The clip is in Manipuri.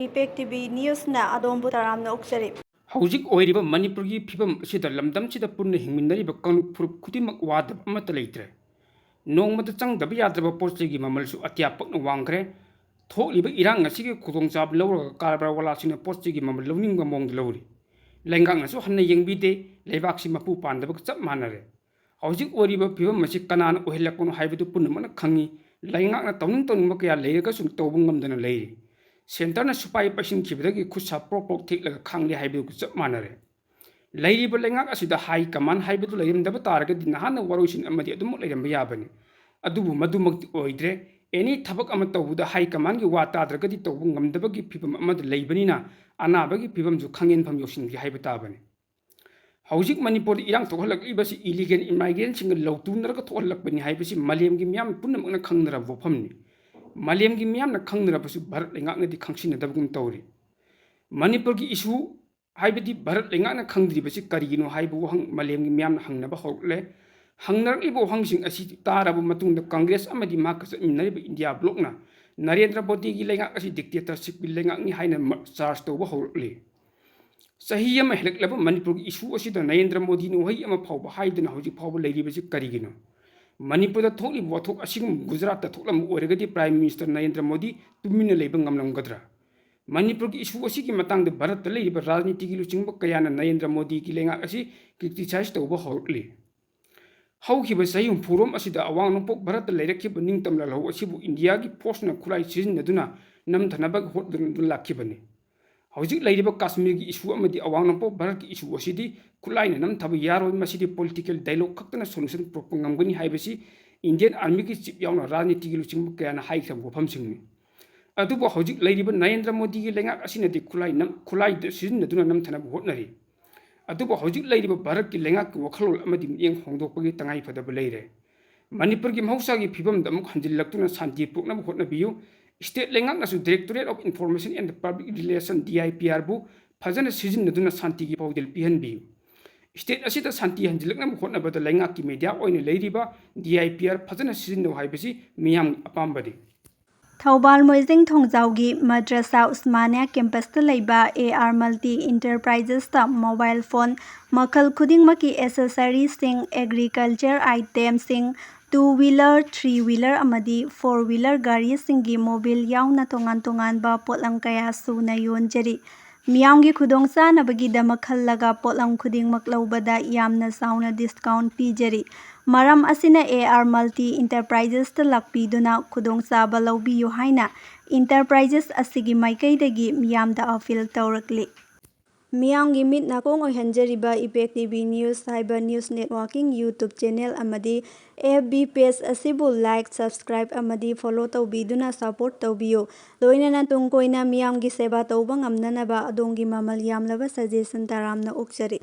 Impact TV News na adom butaram na uksari. Hauzik oiriba Manipur gi phibam sida lamdam sida punna hingminnariba kanglu phurup khudimak wadab amata leitre. Nongmada changdaba yadraba posti gi mamalsu atyapak na wangkre. Thokliba irang ngasigi khudongchab lawraga karbara walasina posti gi mamal lawningba mongda lawri. Lengang nasu hanna yengbide lebaksi mapu pandaba chap manare. Hauzik oiriba phibam masi kanana ohilakkono haibadu punna mana khangi. Lengang na tawning tawning kaya leiraga sum tawbung ngamdana leiri. Center na supai pasin kibadagi khusa propok thik laga khangli haibu ku chap manare lairiba lengak asida hai kaman haibu lairim daba taraga dinahana waroisin amadi adum lairam yabani adubu madumak oidre any thabak ama tawbuda hai kaman gi wa tadraga di tawbu ngamdabagi phibam amad leibanina anabagi phibam ju khangenfam yosin gi haibu tabani hauzik manipur irang thokhalak ibasi illegal immigrant sing lawtunarga thokhalak bani haibasi malem gi myam punam na khangnara bofamni Malem gi miyam na khangnara basu Bharat lengak na di khangsin dabgum tawri Manipur gi issue haibadi Bharat lengak na khangdri basi karigino haibu hang malem gi miyam na hangna ba hokle hangnar ibo hangsing asi tarabu matung da Congress amadi makas minari ba India block na Narendra Modi gi lengak asi dictatorship gi lengak ni haina charge to ba hokle sahiya ma helak laba Manipur gi issue asi da Narendra Modi no hai ama phawba haidana hoji phawba leiri basi karigino Manipur da thokli wathok asigum Gujarat da thoklam oregadi Prime Minister Narendra Modi tumina leiba ngamlamgadra Manipur gi issue asigi matang da Bharat da leiba rajniti gi luchingba kayana Narendra Modi gi lenga asi criticize tawba hawli hawkiba sayum phurom asida awang nopok Bharat da leirakhiba ningtamla law asibu India gi force na khulai sizinaduna namthanaba hodrun lakhibani Hauzik lairiba Kashmir gi issue amadi awang nopok Bharat gi issue asidi khulai na nam thabu yaroi masidi political dialogue khaktana solution propangam haibasi Indian Army ki chief yauna rajniti gi luching kayana hai kham gofam singni adubo hauzik lairiba Narendra Modi gi lenga asina di khulai de sizinaduna namthana hotnari adubo hauzik lairiba Bharat ki lenga ki wakhalol amadi mieng hongdokpagi tangai phadaba leire Manipur gi mahausa gi phibam da amuk hanjillaktuna santi pukna hotnabiyu State lengak nasu Directorate of Information and Public Relations DIPR bu phajana sizinaduna santi gi pawdel pihanbiyu State asida santi hanjilakna hotnabada lengak ki media oina leiriba DIPR phajana sizinno haibasi miyam apambadi Thaubal Moising Thongjaugi Madrasa Usmania Campus ta leiba AR Multi Enterprises ta mobile phone makhal khuding maki accessories sing agriculture items sing two-wheeler, three-wheeler amadi four-wheeler gari singi mobile yauna tongan ba potlam kaya suna yonjari miyamgi khudongsa nabagi damakal laga potlam khuding maklaubada yamna sauna discount pijari maram asina AR Multi Enterprises ta lakpiduna khudongsa balaubiyo haina enterprises asigi maikaidagi miyamda appeal tawrakli Miyamgi mit nakong oihanjariba Impact TV News haiba news networking YouTube channel amadi FB page asibu like subscribe amadi follow tawbiduna support tawbiyo loinana tungkoina miyamgi seba tawba ngamnanaba adongi mamal yamlaba suggestion taramna ukchari